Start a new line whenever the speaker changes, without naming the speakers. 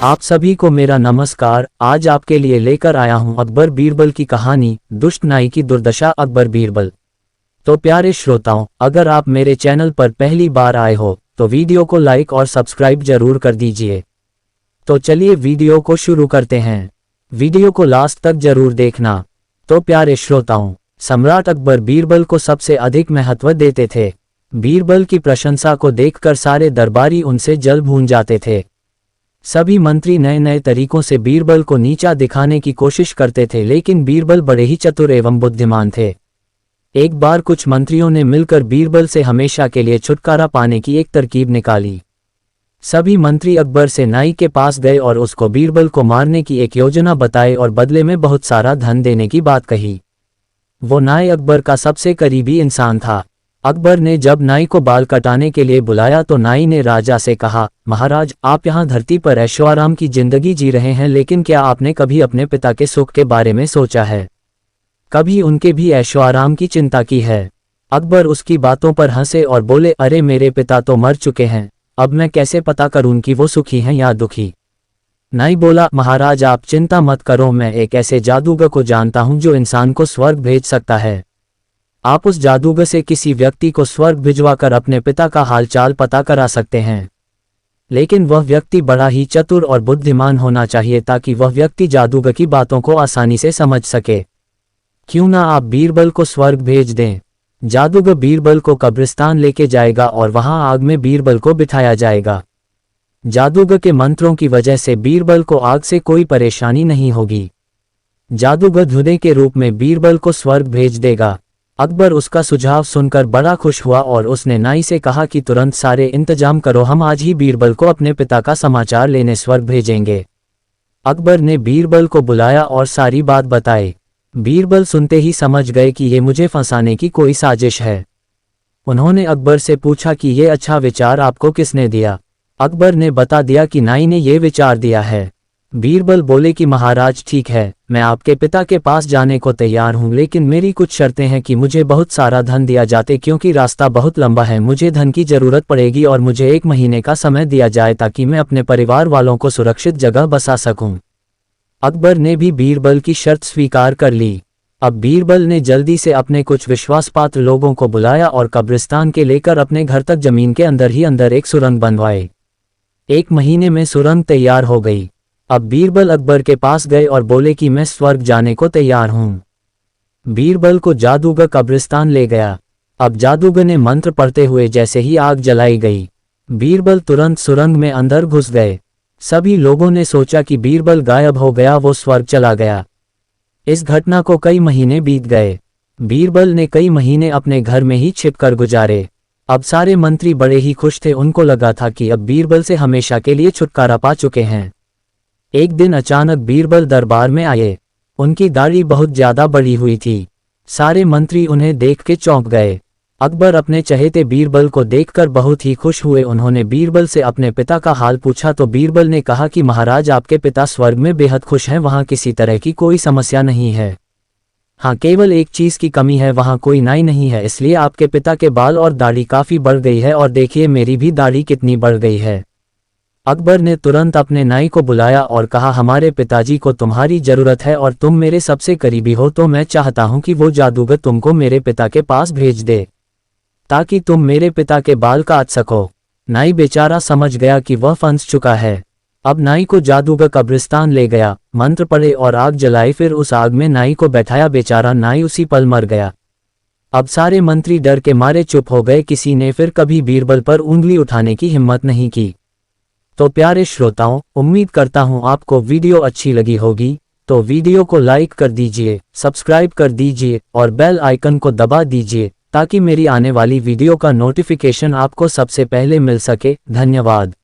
आप सभी को मेरा नमस्कार। आज आपके लिए लेकर आया हूं अकबर बीरबल की कहानी, दुष्ट नाई की दुर्दशा। अकबर बीरबल। तो प्यारे श्रोताओं, अगर आप मेरे चैनल पर पहली बार आए हो तो वीडियो को लाइक और सब्सक्राइब जरूर कर दीजिए। तो चलिए वीडियो को शुरू करते हैं। वीडियो को लास्ट तक जरूर देखना। तो प्यारे श्रोताओं, सम्राट अकबर बीरबल को सबसे अधिक महत्व देते थे। बीरबल की प्रशंसा को देखकर सारे दरबारी उनसे जल भून जाते थे। सभी मंत्री नए नए तरीकों से बीरबल को नीचा दिखाने की कोशिश करते थे, लेकिन बीरबल बड़े ही चतुर एवं बुद्धिमान थे। एक बार कुछ मंत्रियों ने मिलकर बीरबल से हमेशा के लिए छुटकारा पाने की एक तरकीब निकाली। सभी मंत्री अकबर से नाई के पास गए और उसको बीरबल को मारने की एक योजना बताई और बदले में बहुत सारा धन देने की बात कही। वो नाई अकबर का सबसे करीबी इंसान था। अकबर ने जब नाई को बाल कटाने के लिए बुलाया तो नाई ने राजा से कहा, महाराज, आप यहाँ धरती पर ऐशो आराम की जिंदगी जी रहे हैं, लेकिन क्या आपने कभी अपने पिता के सुख के बारे में सोचा है? कभी उनके भी ऐशो आराम की चिंता की है? अकबर उसकी बातों पर हंसे और बोले, अरे मेरे पिता तो मर चुके हैं, अब मैं कैसे पता करूं कि वो सुखी हैं या दुखी? नाई बोला, महाराज आप चिंता मत करो, मैं एक ऐसे जादूगर को जानता हूं जो इंसान को स्वर्ग भेज सकता है। आप उस जादूगर से किसी व्यक्ति को स्वर्ग भिजवाकर अपने पिता का हालचाल पता करा सकते हैं, लेकिन वह व्यक्ति बड़ा ही चतुर और बुद्धिमान होना चाहिए ताकि वह व्यक्ति जादूगर की बातों को आसानी से समझ सके। क्यों ना आप बीरबल को स्वर्ग भेज दें। जादूगर बीरबल को कब्रिस्तान लेके जाएगा और वहां आग में बीरबल को बिठाया जाएगा। जादूगर के मंत्रों की वजह से बीरबल को आग से कोई परेशानी नहीं होगी। जादूगर धुएं के रूप में बीरबल को स्वर्ग भेज देगा। अकबर उसका सुझाव सुनकर बड़ा खुश हुआ और उसने नाई से कहा कि तुरंत सारे इंतजाम करो, हम आज ही बीरबल को अपने पिता का समाचार लेने स्वर्ग भेजेंगे। अकबर ने बीरबल को बुलाया और सारी बात बताई। बीरबल सुनते ही समझ गए कि ये मुझे फंसाने की कोई साजिश है। उन्होंने अकबर से पूछा कि ये अच्छा विचार आपको किसने दिया? अकबर ने बता दिया कि नाई ने ये विचार दिया है। बीरबल बोले कि महाराज ठीक है, मैं आपके पिता के पास जाने को तैयार हूं, लेकिन मेरी कुछ शर्तें हैं कि मुझे बहुत सारा धन दिया जाते, क्योंकि रास्ता बहुत लंबा है, मुझे धन की जरूरत पड़ेगी और मुझे 1 महीने का समय दिया जाए ताकि मैं अपने परिवार वालों को सुरक्षित जगह बसा सकूं। अकबर ने भी बीरबल की शर्त स्वीकार कर ली। अब बीरबल ने जल्दी से अपने कुछ विश्वासपात्र लोगों को बुलाया और कब्रिस्तान के लेकर अपने घर तक जमीन के अंदर ही अंदर एक सुरंग बनवाए। 1 महीने में सुरंग तैयार हो गई। अब बीरबल अकबर के पास गए और बोले कि मैं स्वर्ग जाने को तैयार हूं। बीरबल को जादूगर कब्रिस्तान ले गया। अब जादूगर ने मंत्र पढ़ते हुए जैसे ही आग जलाई गई, बीरबल तुरंत सुरंग में अंदर घुस गए। सभी लोगों ने सोचा कि बीरबल गायब हो गया, वो स्वर्ग चला गया। इस घटना को कई महीने बीत गए। बीरबल ने कई महीने अपने घर में ही छिपकर गुजारे। अब सारे मंत्री बड़े ही खुश थे, उनको लगा था कि अब बीरबल से हमेशा के लिए छुटकारा पा चुके हैं। एक दिन अचानक बीरबल दरबार में आए। उनकी दाढ़ी बहुत ज्यादा बड़ी हुई थी। सारे मंत्री उन्हें देख के चौंक गए। अकबर अपने चहेते बीरबल को देखकर बहुत ही खुश हुए। उन्होंने बीरबल से अपने पिता का हाल पूछा तो बीरबल ने कहा कि महाराज आपके पिता स्वर्ग में बेहद खुश हैं, वहां किसी तरह की कोई समस्या नहीं है। हाँ, केवल एक चीज की कमी है, वहां कोई नाई नहीं है, इसलिए आपके पिता के बाल और दाढ़ी काफी बढ़ गई है, और देखिए मेरी भी दाढ़ी कितनी बढ़ गई है। अकबर ने तुरंत अपने नाई को बुलाया और कहा, हमारे पिताजी को तुम्हारी जरूरत है और तुम मेरे सबसे करीबी हो, तो मैं चाहता हूं कि वो जादूगर तुमको मेरे पिता के पास भेज दे ताकि तुम मेरे पिता के बाल काट सको। नाई बेचारा समझ गया कि वह फंस चुका है। अब नाई को जादूगर कब्रिस्तान ले गया, मंत्र पढ़े और आग जलाई, फिर उस आग में नाई को बैठाया। बेचारा नाई उसी पल मर गया। अब सारे मंत्री डर के मारे चुप हो गए। किसी ने फिर कभी बीरबल पर उंगली उठाने की हिम्मत नहीं की। तो प्यारे श्रोताओं, उम्मीद करता हूं आपको वीडियो अच्छी लगी होगी। तो वीडियो को लाइक कर दीजिए, सब्सक्राइब कर दीजिए और बेल आइकन को दबा दीजिए ताकि मेरी आने वाली वीडियो का नोटिफिकेशन आपको सबसे पहले मिल सके। धन्यवाद।